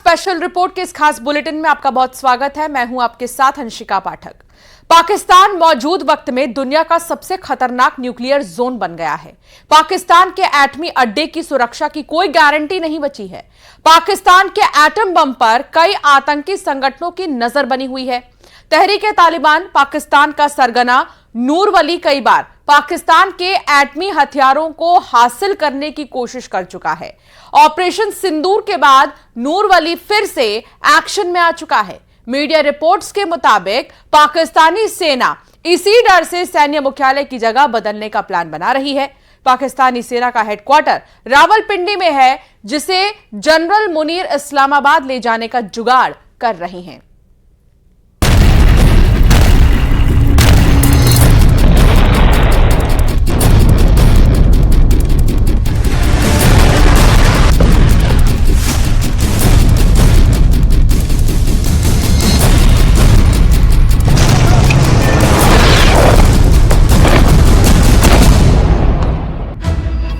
Special report के इस खास बुलेटिन में आपका बहुत स्वागत है। मैं हूं आपके साथ अंशिका पाठक। पाकिस्तान मौजूद वक्त में दुनिया का सबसे खतरनाक न्यूक्लियर जोन बन गया है। पाकिस्तान के एटमी अड्डे की सुरक्षा की कोई गारंटी नहीं बची है। पाकिस्तान के एटम बम पर कई आतंकी संगठनों की नजर बनी हुई है। तहरीक-ए-तालिबान पाकिस्तान का सरगना नूर वली कई बार पाकिस्तान के एटमी हथियारों को हासिल करने की कोशिश कर चुका है। ऑपरेशन सिंदूर के बाद नूर वली फिर से एक्शन में आ चुका है। मीडिया रिपोर्ट्स के मुताबिक पाकिस्तानी सेना इसी डर से सैन्य मुख्यालय की जगह बदलने का प्लान बना रही है। पाकिस्तानी सेना का हेडक्वार्टर रावलपिंडी में है, जिसे जनरल मुनीर इस्लामाबाद ले जाने का जुगाड़ कर रही हैं।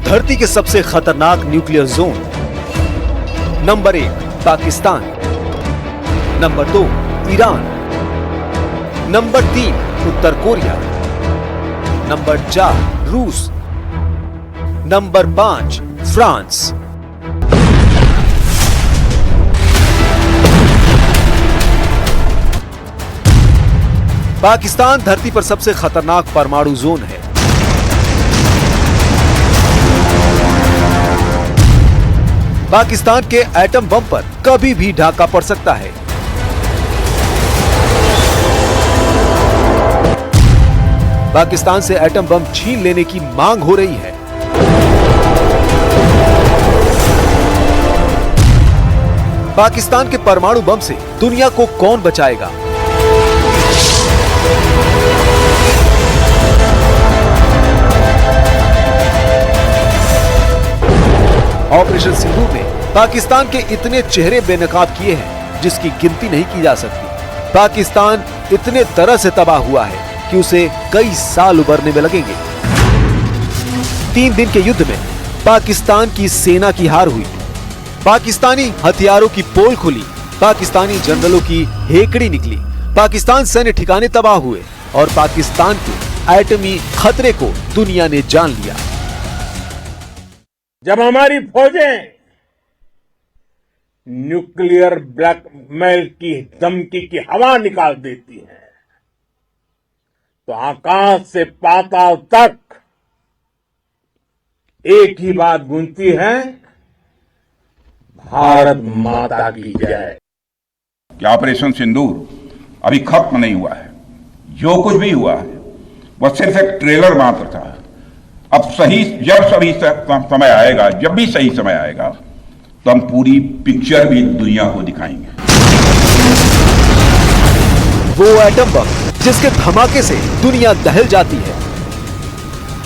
धरती के सबसे खतरनाक nuclear zone. Number 1 Pakistan, number 2 Iran, number 3 उत्तर कोरिया, नंबर 4 रूस, नंबर 5 फ्रांस। पाकिस्तान धरती पर सबसे खतरनाक परमाणु जोन है। पाकिस्तान के एटम बम पर कभी भी ढाका पड़ सकता है। पाकिस्तान से एटम बम छीन लेने की मांग हो रही है। पाकिस्तान के परमाणु बम से दुनिया को कौन बचाएगा? ऑपरेशन सिंदूर ने पाकिस्तान के इतने चेहरे बेनकाब किए हैं जिसकी गिनती नहीं की जा सकती। पाकिस्तान इतने तरह से तबाह हुआ है कि उसे कई साल उबरने में लगेंगे। 3 दिन के युद्ध में पाकिस्तान की सेना की हार हुई। पाकिस्तानी हथियारों की पोल खुली, पाकिस्तानी जनरलों की हेकड़ी निकली, पाकिस्तान सैन्य ठिकाने तबाह हुए और पाकिस्तान के एटमी खतरे को दुनिया ने जान लिया। जब हमारी फौजें न्यूक्लियर ब्लैकमेल की धमकी की हवा निकाल देती हैं, तो आकाश से पाताल तक एक ही बात गूंजती है, भारत माता की जय। कि ऑपरेशन सिंदूर अभी खत्म नहीं हुआ है। जो कुछ भी हुआ है वह सिर्फ एक ट्रेलर मात्र था। अब समय आएगा, जब भी सही समय आएगा, तो हम पूरी पिक्चर भी दुनिया को दिखाएंगे। वो एटम बम जिसके धमाके से दुनिया दहल जाती है,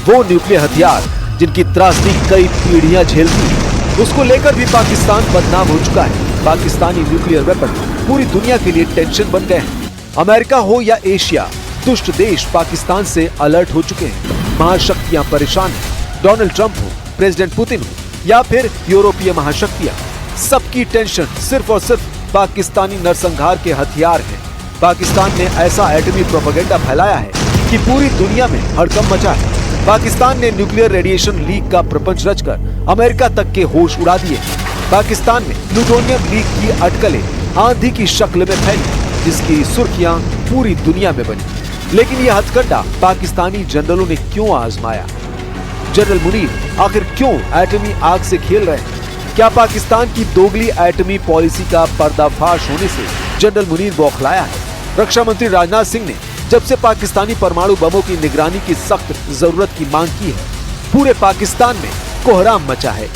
वो न्यूक्लियर हथियार जिनकी त्रासदी कई पीढ़ियां झेलती है, उसको लेकर भी पाकिस्तान बदनाम हो चुका है। पाकिस्तानी न्यूक्लियर वेपन पूरी दुनिया के लिए टेंशन बन गए हैं। अमेरिका हो या एशिया, दुष्ट देश पाकिस्तान से अलर्ट हो चुके हैं। महाशक्तियां परेशान हैं। डोनाल्ड ट्रंप हो, प्रेसिडेंट पुतिन हो या फिर यूरोपीय महाशक्तियां, सबकी टेंशन सिर्फ और सिर्फ पाकिस्तानी नरसंहार के हथियार हैं। पाकिस्तान ने ऐसा एटमी प्रोपेगेंडा फैलाया है कि पूरी दुनिया में हड़कंप मचा है। पाकिस्तान ने न्यूक्लियर रेडिएशन लीक का प्रपंच रचकर अमेरिका तक के होश उड़ा दिए। पाकिस्तान में प्लूटोनियम लीक की अटकलें आंधी की शक्ल में फैली, जिसकी सुर्खियां पूरी दुनिया में बनी। लेकिन यह हथकंडा पाकिस्तानी जनरलों ने क्यों आजमाया? जनरल मुनीर आखिर क्यों एटमी आग से खेल रहे हैं? क्या पाकिस्तान की दोगली एटमी पॉलिसी का पर्दाफाश होने से जनरल मुनीर बौखलाया है? रक्षा मंत्री राजनाथ सिंह ने जब से पाकिस्तानी परमाणु बमों की निगरानी की सख्त जरूरत की मांग की है, पूरे पाकिस्तान में कोहराम मचा है।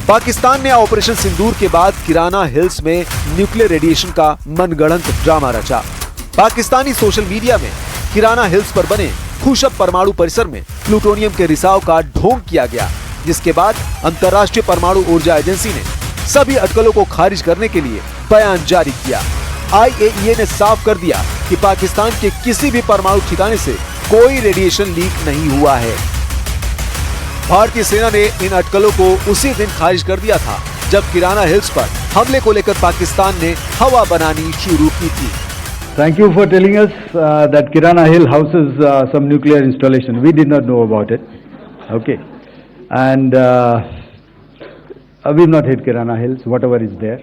पाकिस्तान ने ऑपरेशन सिंदूर के बाद किराना हिल्स में न्यूक्लियर रेडिएशन का मनगढ़ंत ड्रामा रचा। पाकिस्तानी सोशल मीडिया में किराना हिल्स पर बने खुशब परमाणु परिसर में प्लूटोनियम के रिसाव का ढोंग किया गया, जिसके बाद अंतर्राष्ट्रीय परमाणु ऊर्जा एजेंसी ने सभी अटकलों को खारिज करने के लिए बयान जारी किया। IAEA ने साफ कर दिया कि पाकिस्तान के किसी भी परमाणु ठिकाने से कोई रेडिएशन लीक नहीं हुआ है। भारतीय सेना ने इन अटकलों को उसी दिन खारिज कर दिया था जब किराना हिल्स पर हमले को लेकर पाकिस्तान ने हवा बनानी शुरू की थी। Thank you for telling us that Kirana Hill houses some nuclear installation. We did not know about it. Okay. And we've not hit Kirana Hills, whatever is there.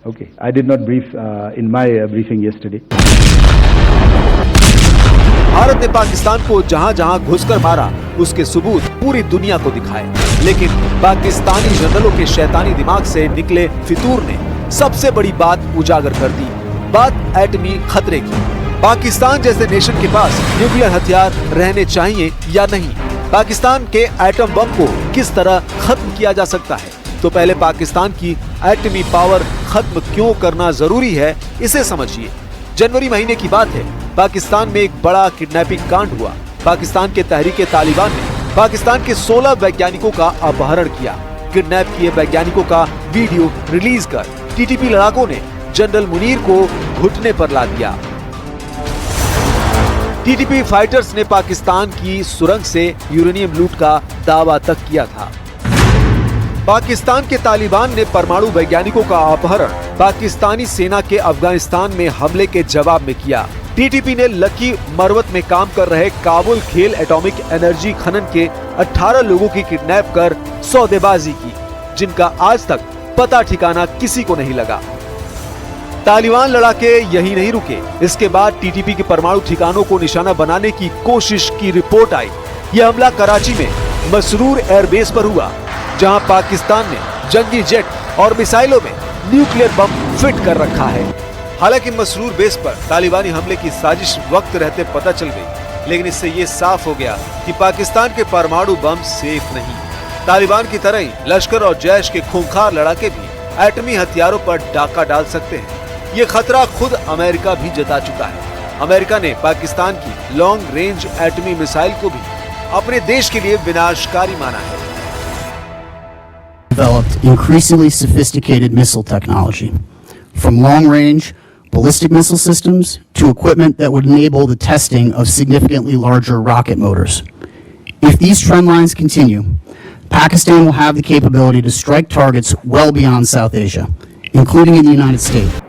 Okay. I did not brief in my briefing yesterday. Bharat ने पाकिस्तान को जहां जहां घुसकर मारा उसके सबूत पूरी दुनिया को दिखाए, लेकिन पाकिस्तानी जनरलों के शैतानी दिमाग से निकले फितूर ने सबसे बड़ी बात उजागर कर दी, बात एटमी खतरे की। पाकिस्तान जैसे नेशन के पास न्यूक्लियर हथियार रहने चाहिए या नहीं, पाकिस्तान के एटम बम को किस तरह खत्म किया जा सकता है, तो पहले पाकिस्तान की एटमी पावर खत्म क्यों करना जरूरी है, इसे समझिए। जनवरी महीने की बात है, पाकिस्तान में एक बड़ा किडनैपिंग कांड हुआ। पाकिस्तान के तहरीके तालिबान ने पाकिस्तान के 16 वैज्ञानिकों का अपहरण किया। किडनैप किए वैज्ञानिकों का वीडियो रिलीज कर टीटीपी लड़ाकों ने जनरल मुनीर को घुटने पर ला दिया। टीटीपी फाइटर्स ने पाकिस्तान की सुरंग से यूरेनियम लूट का दावा तक किया था। पाकिस्तान के तालिबान ने परमाणु वैज्ञानिकों का अपहरण पाकिस्तानी सेना के अफगानिस्तान में हमले के जवाब में किया। टीटीपी ने लकी मरवत में काम कर रहे काबुल खेल एटॉमिक एनर्जी खनन के 18 लोगों की किडनैप कर सौदेबाजी की, जिनका आज तक पता ठिकाना किसी को नहीं लगा। तालिबान लड़ाके यही नहीं रुके, इसके बाद टीटीपी के परमाणु ठिकानों को निशाना बनाने की कोशिश की रिपोर्ट आई। यह हमला कराची में मसरूर एयरबेस पर हुआ, जहां पाकिस्तान ने जंगी जेट और मिसाइलों में न्यूक्लियर बम फिट कर रखा है। हालांकि मसरूर बेस पर तालिबानी हमले की साजिश वक्त रहते पता चल गई, लेकिन इससे ये साफ हो गया कि पाकिस्तान के परमाणु बम सेफ नहीं। तालिबान की तरह ही लश्कर और जैश के खूंखार लड़ाके भी एटमी हथियारों पर डाका डाल सकते हैं। ये खतरा खुद अमेरिका भी जता चुका है। अमेरिका ने पाकिस्तान की लॉन्ग रेंज एटमी मिसाइल को भी अपने देश के लिए विनाशकारी माना है। Developed increasingly sophisticated missile technology, from long-range ballistic missile systems to equipment that would enable the testing of significantly larger rocket motors. If these trend lines continue, Pakistan will have the capability to strike targets well beyond South Asia, including in the United States.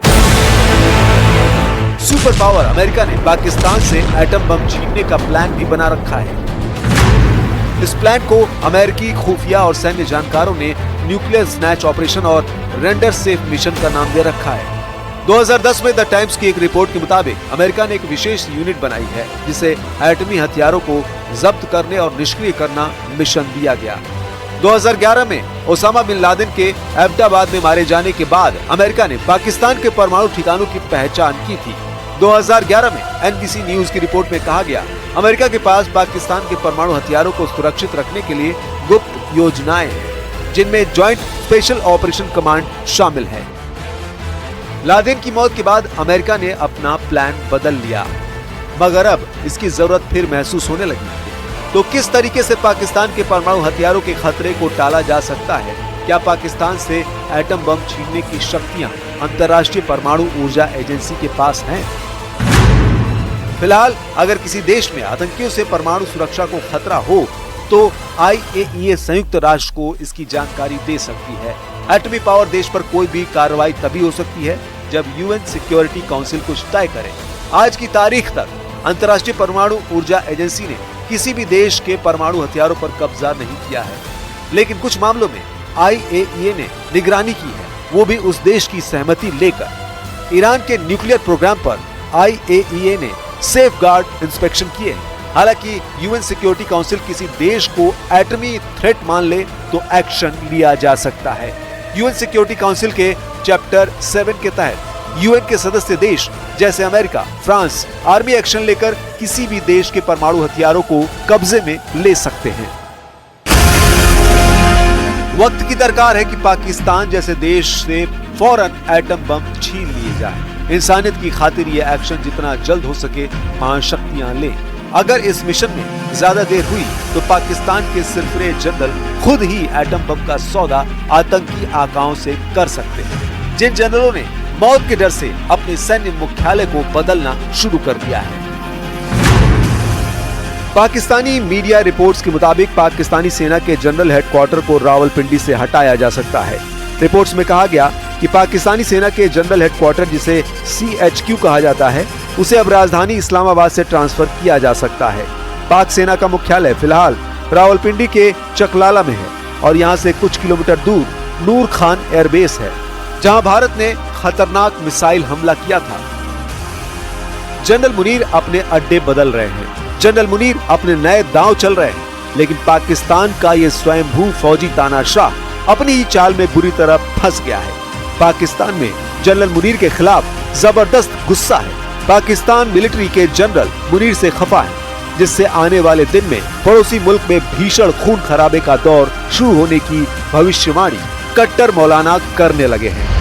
Super power America ने पाकिस्तान से atom bomb छीनने का plan भी बना रखा है। इस plan को अमेरिकी खुफिया और सैन्य जानकारों ने न्यूक्लियर स्नैच ऑपरेशन और रेंडर सेफ मिशन का नाम दे रखा है। 2010 में द टाइम्स की एक रिपोर्ट के मुताबिक अमेरिका ने एक विशेष यूनिट बनाई है, जिसे एटमी हथियारों को जब्त करने और निष्क्रिय करना मिशन दिया गया। 2011 में ओसामा बिन लादेन के एबटाबाद में मारे जाने के बाद अमेरिका ने पाकिस्तान के परमाणु ठिकानों की पहचान की थी। 2011 में एनबीसी न्यूज की रिपोर्ट में कहा गया, अमेरिका के पास पाकिस्तान के परमाणु हथियारों को सुरक्षित रखने के लिए गुप्त योजनाएं हैं, जिनमें ज्वाइंट स्पेशल ऑपरेशन कमांड शामिल है। लादेन की मौत के बाद अमेरिका ने अपना प्लान बदल लिया, मगर अब इसकी जरूरत फिर महसूस होने लगी। तो किस तरीके से पाकिस्तान के परमाणु हथियारों के खतरे को टाला जा सकता है? क्या पाकिस्तान से एटम बम छीनने की शक्तियां अंतर्राष्ट्रीय परमाणु ऊर्जा एजेंसी के पास हैं? फिलहाल अगर किसी देश में आतंकियों से परमाणु सुरक्षा को खतरा हो तो IAEA संयुक्त राष्ट्र को इसकी जानकारी दे सकती है। एटमी पावर देश पर कोई भी कार्रवाई तभी हो सकती है जब UN सिक्योरिटी काउंसिल कुछ तय करे। आज की तारीख तक अंतर्राष्ट्रीय परमाणु ऊर्जा एजेंसी ने किसी भी देश के परमाणु हथियारों पर कब्जा नहीं किया है, लेकिन कुछ मामलों में IAEA ने निगरानी की है, वो भी उस देश की सहमति लेकर। ईरान के न्यूक्लियर प्रोग्राम पर IAEA ने सेफगार्ड इंस्पेक्शन किए। हालांकि UN सिक्योरिटी काउंसिल किसी देश को एटमी थ्रेट मान ले तो एक्शन लिया जा सकता है। UN सिक्योरिटी काउंसिल के चैप्टर 7 के तहत UN के सदस्य देश जैसे अमेरिका, फ्रांस आर्मी एक्शन लेकर किसी भी देश के परमाणु हथियारों को कब्जे में ले सकते हैं। वक्त की दरकार है कि पाकिस्तान जैसे देश से फौरन एटम बम छीन लिए जाए। इंसानियत की खातिर ये एक्शन जितना जल्द हो सके महाशक्तियां लें। अगर इस मिशन में ज्यादा देर हुई तो पाकिस्तान के सरफरे जनरल खुद ही एटम बम का सौदा आतंकी आकाओं से कर सकते हैं, जिन जनरलों ने मौत के डर से अपने सैन्य मुख्यालय को बदलना शुरू कर दिया है। पाकिस्तानी मीडिया रिपोर्ट्स के मुताबिक पाकिस्तानी सेना के जनरल हेडक्वार्टर को रावलपिंडी से हटाया जा सकता है। रिपोर्ट्स में कहा गया कि पाकिस्तानी सेना के जनरल हेडक्वार्टर, जिसे CHQ कहा जाता है, उसे अब राजधानी इस्लामाबाद से ट्रांसफर किया जा सकता है। पाक सेना का मुख्यालय फिलहाल रावलपिंडी के चकलाला में है और यहाँ से कुछ किलोमीटर दूर नूर खान एयरबेस है, जहाँ भारत ने खतरनाक मिसाइल हमला किया था। जनरल मुनीर अपने अड्डे बदल रहे हैं, जनरल मुनीर अपने नए दांव चल रहे हैं, लेकिन पाकिस्तान का ये स्वयंभू फौजी तानाशाह अपनी ही चाल में बुरी तरह फंस गया है। पाकिस्तान में जनरल मुनीर के खिलाफ जबरदस्त गुस्सा है। पाकिस्तान मिलिट्री के जनरल मुनीर से खफा है, जिससे आने वाले दिन में पड़ोसी मुल्क में भीषण खून खराबे का दौर शुरू होने की भविष्यवाणी कट्टर मौलाना करने लगे हैं।